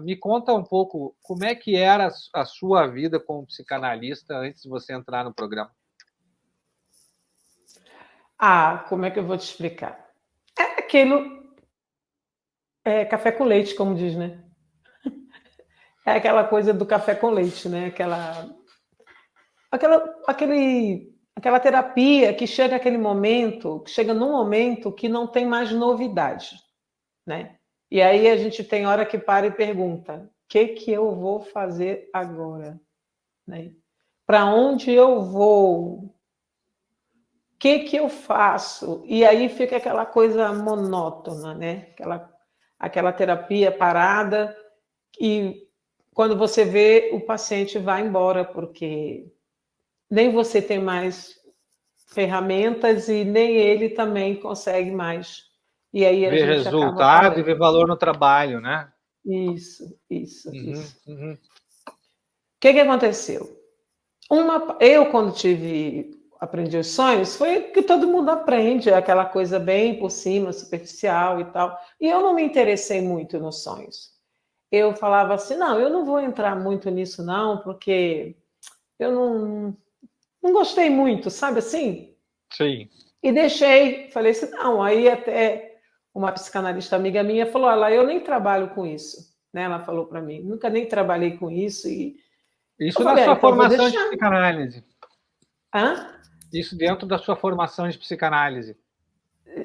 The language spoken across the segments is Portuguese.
Me conta um pouco como é que era a sua vida como psicanalista antes de você entrar no programa. Como é que eu vou te explicar? É aquilo, café com leite, como diz, né? É aquela coisa do café com leite, né? Aquela terapia que chega num momento que não tem mais novidade, né? E aí a gente tem hora que para e pergunta: o que eu vou fazer agora? Né? Para onde eu vou? O que eu faço? E aí fica aquela coisa monótona, né? Aquela terapia parada e quando você vê, o paciente vai embora, porque nem você tem mais ferramentas e nem ele também consegue mais. E aí a Ver gente acaba resultado e ver parando. valor no trabalho, né? Isso. Uhum. O que aconteceu? Eu, quando aprendi os sonhos, foi que todo mundo aprende, aquela coisa bem por cima, superficial e tal. E eu não me interessei muito nos sonhos. Eu falava assim, não, eu não vou entrar muito nisso não, porque eu não gostei muito, sabe assim? Sim. E deixei, falei assim, não, aí até uma psicanalista amiga minha falou, olha, eu nem trabalho com isso, né? Ela falou para mim, nunca nem trabalhei com isso e eu Isso na falei, sua então vou formação de deixar. psicanálise. Hã? Isso dentro da sua formação de psicanálise.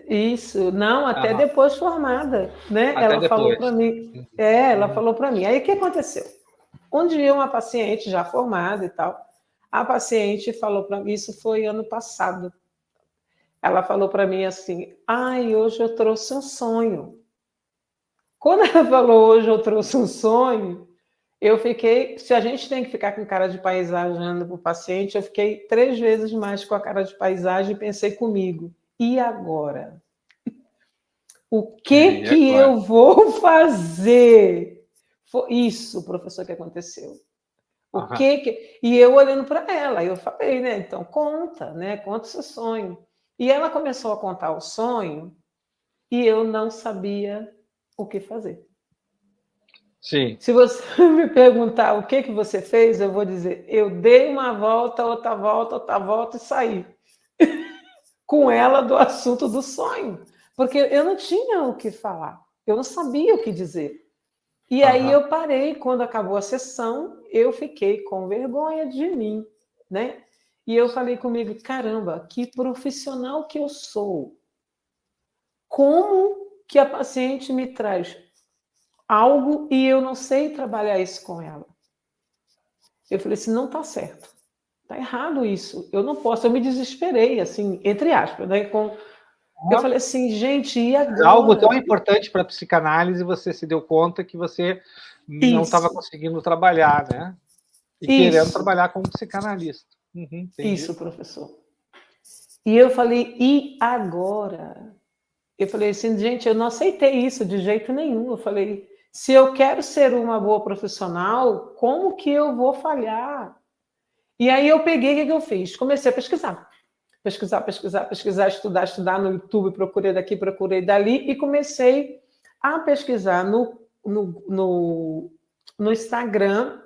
Isso, não, até Aham. depois formada, né? Até Ela falou para depois. mim, ela Uhum. falou para mim. Aí o que aconteceu? Um dia uma paciente já formada e tal, a paciente falou para mim, isso foi ano passado. Ela falou para mim assim: ai, hoje eu trouxe um sonho. Quando ela falou hoje eu trouxe um sonho, eu fiquei. Se a gente tem que ficar com cara de paisagem olhando para o paciente, eu fiquei 3 vezes mais com a cara de paisagem e pensei comigo: e agora? O que E agora? eu vou fazer? Foi isso, professor, que aconteceu. O Aham. que. E eu olhando para ela, eu falei, né? Então conta, né? Conta o seu sonho. E ela começou a contar o sonho e eu não sabia o que fazer. Sim. Se você me perguntar o que você fez, eu vou dizer: eu dei uma volta, outra volta e saí com ela do assunto do sonho, porque eu não tinha o que falar, eu não sabia o que dizer. E aí Aham. eu parei, quando acabou a sessão, eu fiquei com vergonha de mim, né? E eu falei comigo: caramba, que profissional que eu sou! Como que a paciente me traz algo e eu não sei trabalhar isso com ela? Eu falei assim, não está certo. Está errado isso. Eu não posso. Eu me desesperei, assim, entre aspas, né? Eu falei assim, gente, e Algo tão agora? importante para a psicanálise, você se deu conta que você não estava Isso, conseguindo trabalhar, né? E querendo isso, trabalhar como psicanalista. Uhum, entendi. isso, professor. E eu falei, e agora? Eu falei assim, gente, eu não aceitei isso de jeito nenhum. Eu falei, se eu quero ser uma boa profissional, como que eu vou falhar? E aí eu peguei, o que eu fiz? Comecei a pesquisar. Pesquisar, estudar no YouTube, procurei daqui, procurei dali, e comecei a pesquisar no Instagram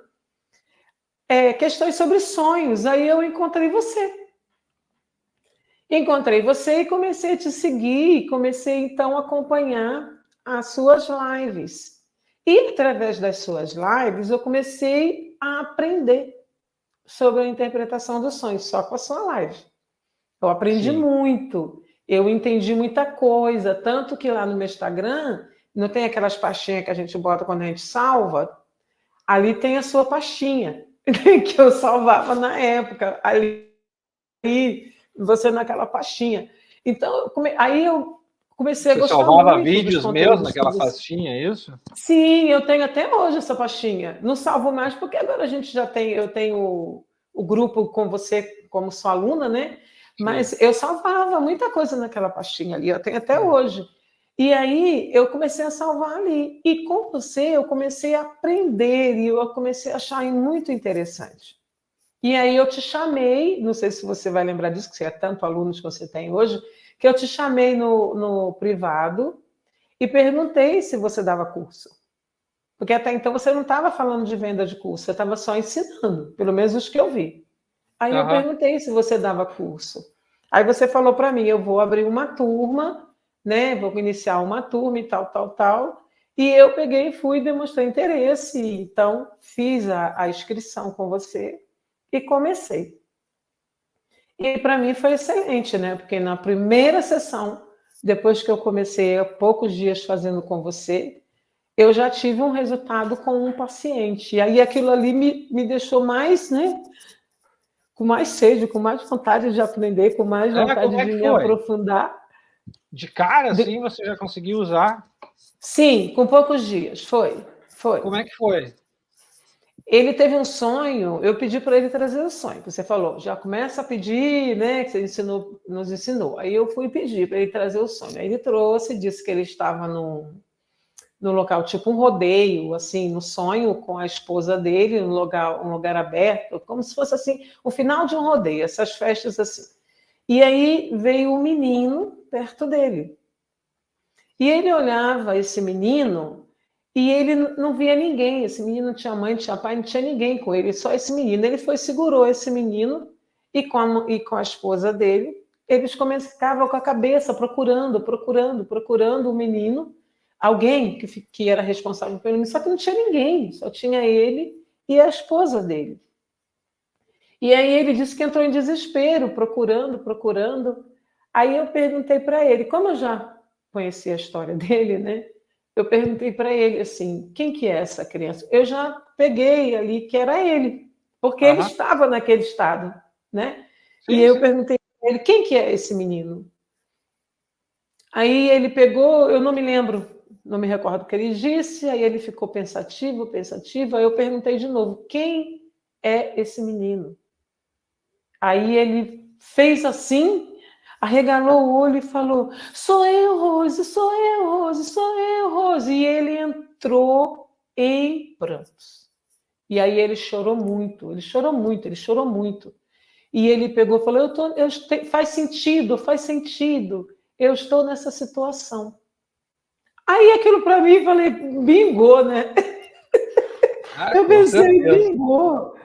questões sobre sonhos. Aí eu encontrei você. Encontrei você e comecei a te seguir, comecei então a acompanhar as suas lives. E através das suas lives eu comecei a aprender sobre a interpretação dos sonhos, só com a sua live. Eu aprendi Sim. muito, eu entendi muita coisa, tanto que lá no meu Instagram, não tem aquelas pastinhas que a gente bota quando a gente salva? Ali tem a sua pastinha, que eu salvava na época, ali você naquela pastinha. Então, aí eu comecei a Você gostar salvava muito dos vídeos meus conteúdos que naquela você... pastinha, é isso? Sim, eu tenho até hoje essa pastinha. Não salvo mais, porque agora a gente já tem, eu tenho o grupo com você como sua aluna, né? Sim. Mas eu salvava muita coisa naquela pastinha ali, eu tenho até hoje. E aí eu comecei a salvar ali. E com você eu comecei a aprender e eu comecei a achar muito interessante. E aí eu te chamei, não sei se você vai lembrar disso, que você é tanto alunos que você tem hoje, que eu te chamei no privado e perguntei se você dava curso. Porque até então você não estava falando de venda de curso, você estava só ensinando, pelo menos os que eu vi. Aí eu perguntei se você dava curso. Aí você falou para mim, eu vou abrir uma turma, né? Vou iniciar uma turma e tal, tal, tal. E eu peguei e fui demonstrar interesse. Então, fiz a inscrição com você e comecei. E para mim foi excelente, né? Porque na primeira sessão, depois que eu comecei há poucos dias fazendo com você, eu já tive um resultado com um paciente. E aí aquilo ali me deixou mais, né? Com mais sede, com mais vontade de aprender, com mais vontade Como é de que me foi? aprofundar. De cara, assim, você já conseguiu usar? Sim, com poucos dias, foi. Como é que foi? Ele teve um sonho, eu pedi para ele trazer o sonho, que você falou, já começa a pedir, né, que você nos ensinou. Aí eu fui pedir para ele trazer o sonho. Aí ele trouxe, disse que ele estava no local, tipo um rodeio, assim, no sonho com a esposa dele, um lugar aberto, como se fosse assim, o final de um rodeio, essas festas assim. E aí veio um menino perto dele. E ele olhava esse menino e ele não via ninguém. Esse menino não tinha mãe, não tinha pai, não tinha ninguém com ele, só esse menino. Ele segurou esse menino e com a esposa dele, eles começavam com a cabeça procurando o menino, alguém que era responsável pelo menino, só que não tinha ninguém, só tinha ele e a esposa dele. E aí ele disse que entrou em desespero, procurando. Aí eu perguntei para ele, como eu já conhecia a história dele, né? Eu perguntei para ele assim, quem que é essa criança? Eu já peguei ali que era ele, porque ele estava naquele estado, né? Sim, e eu sim. perguntei para ele, quem que é esse menino? Aí ele pegou, eu não me lembro, não me recordo o que ele disse, aí ele ficou pensativo, aí eu perguntei de novo, quem é esse menino? Aí ele fez assim, arregalou o olho e falou, sou eu, Rose, sou eu, Rose, sou eu, Rose. E ele entrou em prantos. E aí ele chorou muito, ele chorou muito, ele chorou muito. E ele pegou e falou, faz sentido, eu estou nessa situação. Aí aquilo para mim, falei, bingou, né? Ah, Eu com pensei, certeza. bingou.